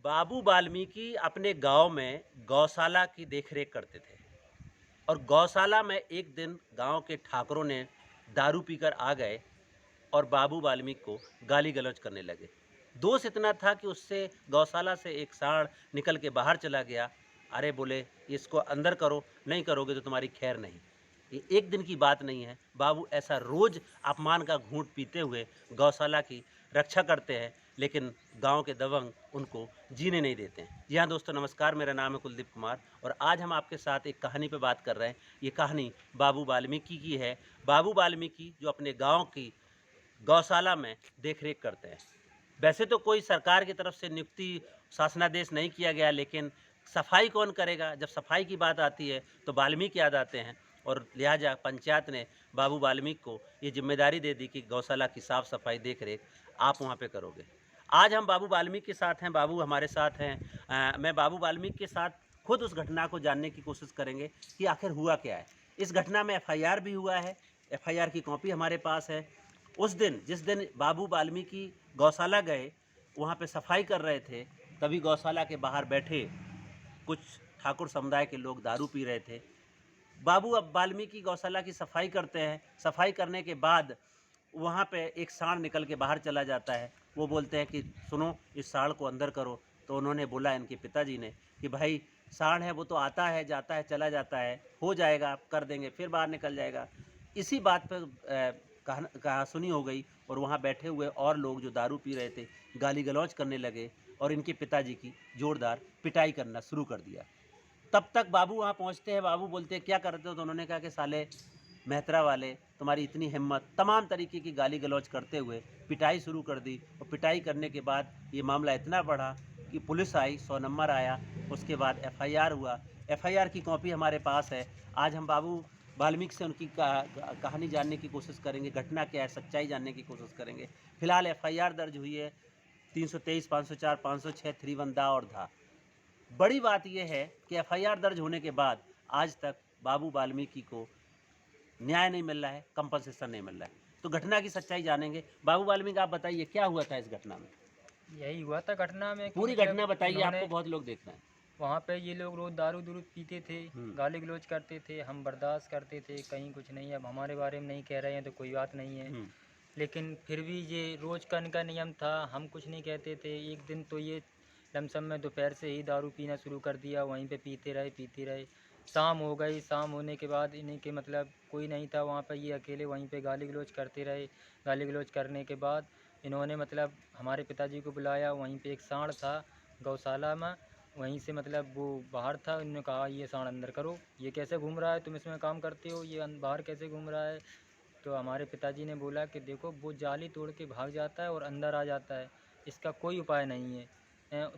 बाबू वाल्मीकि अपने गांव में गौशाला की देखरेख करते थे और गौशाला में एक दिन गांव के ठाकरों ने दारू पीकर आ गए और बाबू वाल्मीकि को गाली गलौज करने लगे। दोष इतना था कि उससे गौशाला से एक सांड निकल के बाहर चला गया। अरे बोले, इसको अंदर करो, नहीं करोगे तो तुम्हारी खैर नहीं। ये एक दिन की बात नहीं है। बाबू ऐसा रोज अपमान का घूंट पीते हुए गौशाला की रक्षा करते हैं, लेकिन गांव के दबंग उनको जीने नहीं देते हैं। जी हाँ दोस्तों, नमस्कार, मेरा नाम है कुलदीप कुमार और आज हम आपके साथ एक कहानी पे बात कर रहे हैं। ये कहानी बाबू वाल्मीकि की है। बाबू वाल्मीकि जो अपने गांव की गौशाला में देखरेख करते हैं। वैसे तो कोई सरकार की तरफ से नियुक्ति शासनादेश नहीं किया गया, लेकिन सफाई कौन करेगा? जब सफाई की बात आती है तो वाल्मीकि याद आते हैं और लिहाजा पंचायत ने बाबू वाल्मीकि को ये जिम्मेदारी दे दी कि गौशाला की साफ सफाई देख रेख आप वहाँ पे करोगे। आज हम बाबू वाल्मीकि के साथ हैं, बाबू हमारे साथ हैं। मैं बाबू वाल्मीकि के साथ खुद उस घटना को जानने की कोशिश करेंगे कि आखिर हुआ क्या है। इस घटना में एफआईआर भी हुआ है, एफआईआर की कॉपी हमारे पास है। उस दिन जिस दिन बाबू वाल्मीकि गौशाला गए, वहाँ पे सफाई कर रहे थे, तभी गौशाला के बाहर बैठे कुछ ठाकुर समुदाय के लोग दारू पी रहे थे। बाबू अब वाल्मीकि गौशाला की सफाई करते हैं। सफाई करने के बाद वहाँ पे एक सांड निकल के बाहर चला जाता है। वो बोलते हैं कि सुनो, इस सांड को अंदर करो। तो उन्होंने बोला इनके पिताजी ने कि भाई, सांड है वो तो आता है जाता है चला जाता है, हो जाएगा, कर देंगे, फिर बाहर निकल जाएगा। इसी बात पर कहा सुनी हो गई और वहाँ बैठे हुए और लोग जो दारू पी रहे थे गाली गलौज करने लगे और इनके पिताजी की जोरदार पिटाई करना शुरू कर दिया। तब तक बाबू वहाँ पहुँचते हैं। बाबू बोलते हैं क्या करते हो? तो उन्होंने कहा कि साले मेहतरा वाले, तुम्हारी इतनी हिम्मत! तमाम तरीके की गाली गलौज करते हुए पिटाई शुरू कर दी और पिटाई करने के बाद ये मामला इतना बढ़ा कि पुलिस आई, 100 नंबर आया, उसके बाद एफआईआर हुआ। एफआईआर की कॉपी हमारे पास है। आज हम बाबू वाल्मीकि से उनकी कहानी जानने की कोशिश करेंगे, घटना क्या है, सच्चाई जानने की कोशिश करेंगे। फिलहाल एफआईआर दर्ज हुई है 323, 504, 506, 3 दा और धा। बड़ी बात यह है कि एफआईआर दर्ज होने के बाद आज तक बाबू वाल्मीकि को न्याय नहीं मिल रहा है, कंपनसेशन नहीं मिल रहा है। तो घटना की सच्चाई जानेंगे। बाबू वाल्मीकि, आप बताइए क्या हुआ था इस घटना में? यही हुआ था घटना में कि पूरी मतलब घटना बताइए, इन्होंने आपको बहुत लोग देख रहे हैं। वहाँ पे ये लोग रोज़ दारू दूरू पीते थे, हम्म। गाली गलौज करते थे, हम बर्दाश्त करते थे, कहीं कुछ नहीं। अब हमारे बारे में नहीं कह रहे हैं तो कोई बात नहीं है, हम्म। लेकिन फिर भी ये रोज़ का इनका नियम था, हम कुछ नहीं कहते थे। एक दिन तो ये लमसम में दोपहर से ही दारू पीना शुरू कर दिया, वहीं पे पीते रहे। शाम हो गई, शाम होने के बाद इन्हीं के मतलब कोई नहीं था वहाँ पे, ये अकेले वहीं पे गाली गलौज करते रहे। गाली गलौज करने के बाद इन्होंने मतलब हमारे पिताजी को बुलाया। वहीं पे एक सांड था गौशाला में, वहीं से मतलब वो बाहर था। उन्होंने कहा ये सांड अंदर करो, ये कैसे घूम रहा है, तुम इसमें काम करते हो, ये बाहर कैसे घूम रहा है? तो हमारे पिताजी ने बोला कि देखो, वो जाली तोड़ के भाग जाता है और अंदर आ जाता है, इसका कोई उपाय नहीं है।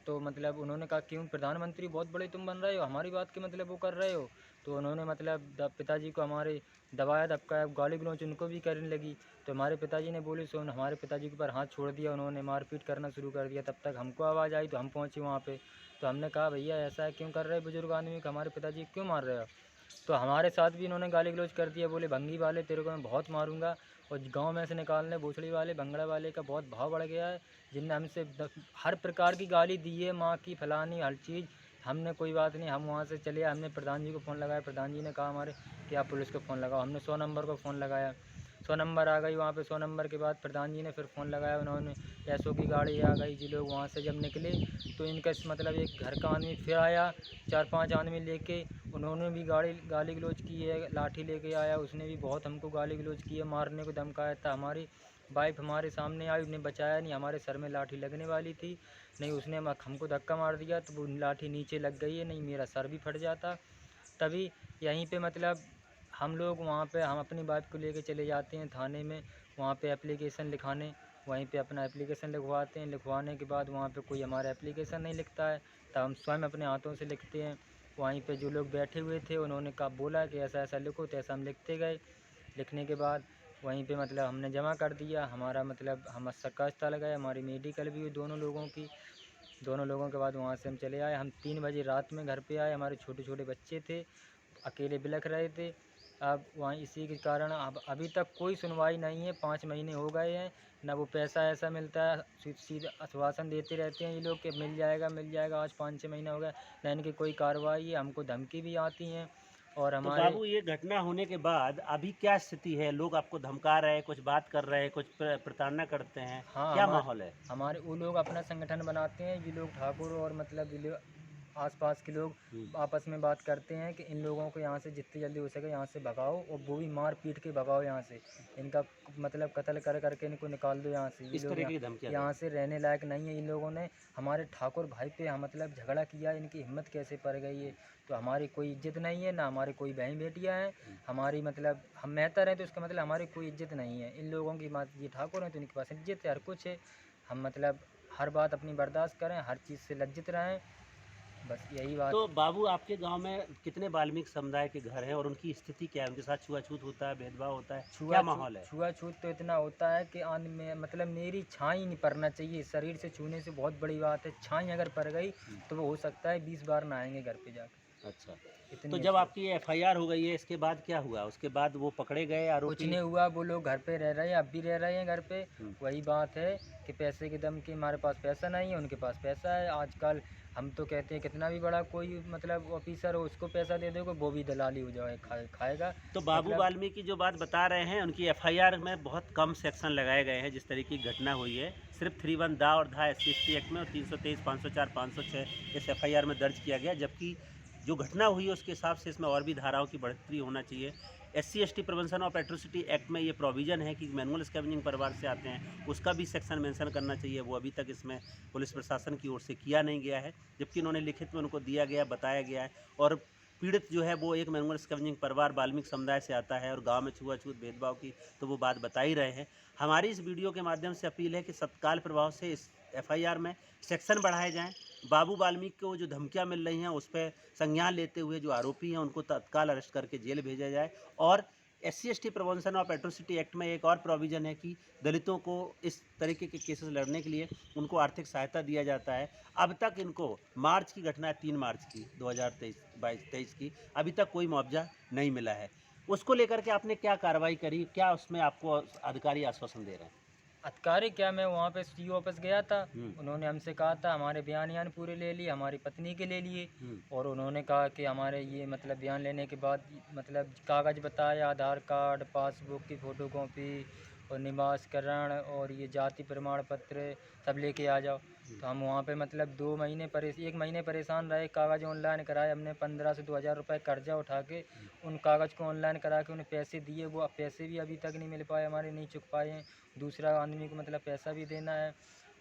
तो मतलब उन्होंने कहा क्यों प्रधानमंत्री बहुत बड़े तुम बन रहे हो, हमारी बात के मतलब वो कर रहे हो? तो उन्होंने मतलब पिताजी को हमारे दबाया धपकाया, गाली गलौज उनको भी करने लगी। तो हमारे पिताजी ने बोली सो हमारे पिताजी के ऊपर हाथ छोड़ दिया, उन्होंने मारपीट करना शुरू कर दिया। तब तक हमको आवाज़ आई तो हम पहुँचे वहाँ पे। तो हमने कहा भैया ऐसा है क्यों कर रहे बुजुर्ग आदमी को, हमारे पिताजी को क्यों मार रहे हो? तो हमारे साथ भी इन्होंने गाली गलौज कर दिया, बोले भंगी वाले तेरे को मैं बहुत मारूंगा, और गांव में से निकालने भोसड़ी वाले भंगड़ा वाले का बहुत भाव बढ़ गया है, जिनने हमसे हर प्रकार की गाली दी है, माँ की फलानी हर चीज़। हमने कोई बात नहीं, हम वहाँ से चले आए, हमने प्रधान जी को फ़ोन लगाया, प्रधान जी ने कहा हमारे कि आप पुलिस को फ़ोन लगाओ। हमने 100 नंबर को फ़ोन लगाया, 100 नंबर आ गई वहाँ पे। 100 नंबर के बाद प्रधान जी ने फिर फ़ोन लगाया, उन्होंने एसओ की गाड़ी आ गई जी। लोग वहाँ से जब निकले तो इनका मतलब एक घर का आदमी फिर आया, 4-5 आदमी लेके, उन्होंने भी गाली गलौज की है, लाठी लेके आया, उसने भी बहुत हमको गाली गलौज की है, मारने को धमकाया था। हमारी वाइफ हमारे सामने आई, उसने बचाया नहीं, हमारे सर में लाठी लगने वाली थी, नहीं उसने हमको धक्का मार दिया तो वो लाठी नीचे लग गई है, नहीं मेरा सर भी फट जाता। तभी यहीं पे मतलब हम लोग वहाँ पे हम अपनी वाइफ को लेके चले जाते हैं थाने में, वहाँ पे एप्लीकेशन लिखाने, वहीं पे अपना एप्लीकेशन लिखवाते हैं। लिखवाने के बाद वहाँ पे कोई हमारा एप्लीकेशन नहीं लिखता है, तब हम स्वयं अपने हाथों से लिखते हैं। वहीं पे जो लोग बैठे हुए थे उन्होंने कहा बोला कि ऐसा ऐसा लिखो, तो ऐसा हम लिखते गए। लिखने के बाद वहीं पे मतलब हमने जमा कर दिया, हमारा मतलब हम सरकार स्थल गए, हमारी मेडिकल भी हुई दोनों लोगों की। दोनों लोगों के बाद वहाँ से हम चले आए। हम 3 बजे रात में घर पे आए, हमारे छोटे छोटे बच्चे थे, अकेले बिलख रहे थे। अब वहाँ इसी के कारण अब अभी तक कोई सुनवाई नहीं है। 5 महीने हो गए हैं, ना वो पैसा ऐसा मिलता है। सीधा आश्वासन देते रहते हैं ये लोग कि मिल जाएगा। आज 5-6 महीने हो गए, ना इनकी कोई कार्रवाई है। हमको धमकी भी आती हैं और तो हमारे बाबू, ये घटना होने के बाद अभी क्या स्थिति है? लोग आपको धमका रहे हैं, कुछ बात कर रहे हैं, कुछ प्रताड़ना करते हैं, हाँ, क्या माहौल है? हमारे वो लोग अपना संगठन बनाते हैं, ये लोग ठाकुर और मतलब ये लोग आस-पास के लोग आपस में बात करते हैं कि इन लोगों को यहाँ से जितनी जल्दी हो सके यहाँ से भगाओ, और वो भी मार पीट के भगाओ यहाँ से। इनका मतलब कत्ल कर करके इनको निकाल दो यहाँ से। ये इस लोग तरीके की धमकियाँ यहाँ दें। से रहने लायक नहीं है। इन लोगों ने हमारे ठाकुर भाई पे मतलब झगड़ा किया, इनकी हिम्मत कैसे पड़ गई है। तो हमारी कोई इज्जत नहीं है, ना हमारी कोई बहन बेटियाँ हैं। हमारी मतलब हम मेहतर हैं, तो इसका मतलब हमारी कोई इज्जत नहीं है। इन लोगों की ये ठाकुर हैं तो इनके पास इज्जत है, हर कुछ है। हम मतलब हर बात अपनी बर्दाश्त करें, हर चीज़ से लज्जित रहें, बस यही बात। तो बाबू, आपके गांव में कितने वाल्मीकि समुदाय के घर हैं और उनकी स्थिति क्या है? उनके साथ छुआछूत होता है, भेदभाव होता है, क्या माहौल है? छुआछूत तो इतना होता है कि आन में मतलब मेरी छाई नहीं पड़ना चाहिए। शरीर से छूने से बहुत बड़ी बात है। छाई अगर पड़ गई तो वो हो सकता है 20 बार नहाएंगे घर पे जाकर। अच्छा। इतनी तो अच्छी जब आपकी एफआईआर हो गई है, इसके बाद क्या हुआ? उसके बाद वो पकड़े गए कुछ आरोपी? नहीं हुआ। वो लोग घर पे रह रहे हैं, अब भी रह रहे हैं घर पे। वही बात है कि पैसे के दम की हमारे पास पैसा नहीं है, उनके पास पैसा है। आजकल हम तो कहते हैं कितना भी बड़ा कोई मतलब ऑफिसर हो उसको पैसा दे दोगे वो भी दलाली हो जाए खाएगा। तो बाबू मतलब वाल्मीकि जो बात बता रहे हैं, उनकी एफआईआर में बहुत कम सेक्शन लगाए गए हैं। जिस तरीके की घटना हुई है, सिर्फ 31 दा और धा SC/ST एक्ट में और 323, 504, 506 इस एफआईआर में दर्ज किया गया। जबकि जो घटना हुई है उसके हिसाब से इसमें और भी धाराओं की बढ़ोतरी होना चाहिए। SC/ST prevention of atrocity act में ये प्रोविज़न है कि मैनुअल स्कैवेंजिंग परिवार से आते हैं, उसका भी सेक्शन मेंशन करना चाहिए। वो अभी तक इसमें पुलिस प्रशासन की ओर से किया नहीं गया है, जबकि उन्होंने लिखित में उनको दिया गया, बताया गया है। और पीड़ित जो है वो एक मैनुअल स्कैवेंजिंग परिवार वाल्मीकि समुदाय से आता है और गांव में छुआछूत भेदभाव की तो वो बात बता ही रहे हैं। हमारी इस वीडियो के माध्यम से अपील है कि तत्काल प्रभाव से इस एफआईआर में सेक्शन बढ़ाए जाएं। बाबू वाल्मीकि को जो धमकियां मिल रही हैं उस पर संज्ञान लेते हुए जो आरोपी हैं उनको तत्काल अरेस्ट करके जेल भेजा जाए। और SC/ST prevention of atrocity act में एक और प्रोविज़न है कि दलितों को इस तरीके के केसेस लड़ने के लिए उनको आर्थिक सहायता दिया जाता है। अब तक इनको मार्च की घटना है, 3 मार्च की 2023 की, अभी तक कोई मुआवजा नहीं मिला है। उसको लेकर के आपने क्या कार्रवाई करी? क्या उसमें आपको अधिकारी आश्वासन दे रहे हैं? अधिकारी क्या, मैं वहाँ पे CO ऑफिस गया था। हुँ। उन्होंने हमसे कहा था हमारे बयान पूरे ले लिए, हमारी पत्नी के ले लिए। हुँ। और उन्होंने कहा कि हमारे ये मतलब बयान लेने के बाद मतलब कागज़ बताए, आधार कार्ड, पासबुक की फ़ोटोकॉपी और निवासकरण और ये जाति प्रमाण पत्र सब लेके आ जाओ। तो हम वहाँ पे मतलब 1 महीने परेशान रहे। कागज़ ऑनलाइन कराए हमने, 15 से 2000 रुपये कर्जा उठा के उन कागज़ को ऑनलाइन करा के उन्हें पैसे दिए। वो पैसे भी अभी तक नहीं मिल पाए, हमारे नहीं चुक पाए हैं। दूसरा आदमी को मतलब पैसा भी देना है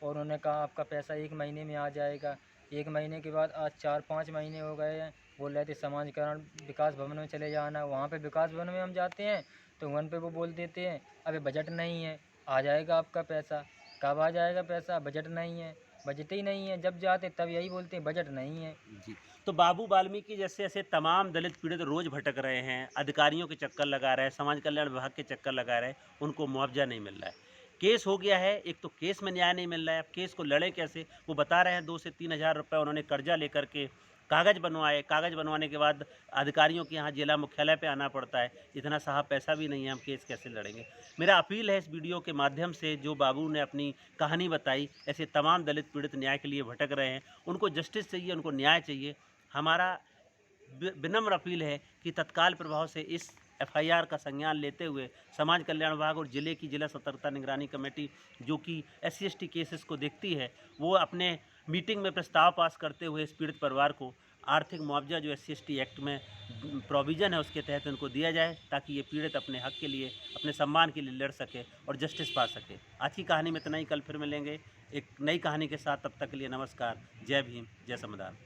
और उन्होंने कहा आपका पैसा 1 महीने में आ जाएगा। 1 महीने के बाद आज 4-5 महीने हो गए हैं। बोल रहे थे समाजीकरण विकास भवन में चले जाना। वहाँ पे विकास भवन में हम जाते हैं तो वहाँ पे वो बोल देते हैं अभी बजट नहीं है, आ जाएगा आपका पैसा। कब आ जाएगा पैसा? बजट नहीं है, बजट ही नहीं है। जब जाते तब यही बोलते हैं बजट नहीं है। जी। तो बाबू वाल्मीकि जैसे ऐसे तमाम दलित पीड़ित रोज़ भटक रहे हैं, अधिकारियों के चक्कर लगा रहे हैं, समाज कल्याण विभाग के चक्कर लगा रहे हैं, उनको मुआवजा नहीं मिल रहा है। केस हो गया है, एक तो केस में न्याय नहीं मिल रहा है, अब केस को लड़े कैसे? वो बता रहे हैं 2 से 3 हज़ार रुपये उन्होंने कर्जा लेकर के कागज़ बनवाए, कागज़ बनवाने के बाद अधिकारियों के यहाँ जिला मुख्यालय पे आना पड़ता है। इतना साहब पैसा भी नहीं है, हम केस कैसे लड़ेंगे? मेरा अपील है इस वीडियो के माध्यम से, जो बाबू ने अपनी कहानी बताई, ऐसे तमाम दलित पीड़ित न्याय के लिए भटक रहे हैं, उनको जस्टिस चाहिए, उनको न्याय चाहिए। हमारा विनम्र अपील है कि तत्काल प्रभाव से इस एफआईआर का संज्ञान लेते हुए समाज कल्याण विभाग और जिले की जिला सतर्कता निगरानी कमेटी, जो कि SC/ST केसेस को देखती है, वो अपने मीटिंग में प्रस्ताव पास करते हुए इस पीड़ित परिवार को आर्थिक मुआवजा जो SC/ST एक्ट में प्रोविज़न है उसके तहत उनको दिया जाए, ताकि ये पीड़ित अपने हक के लिए, अपने सम्मान के लिए लड़ सके और जस्टिस पा सके। आज की कहानी में इतना ही, कल फिर मिलेंगे एक नई कहानी के साथ। तब तक के लिए नमस्कार। जय भीम, जय संविधान।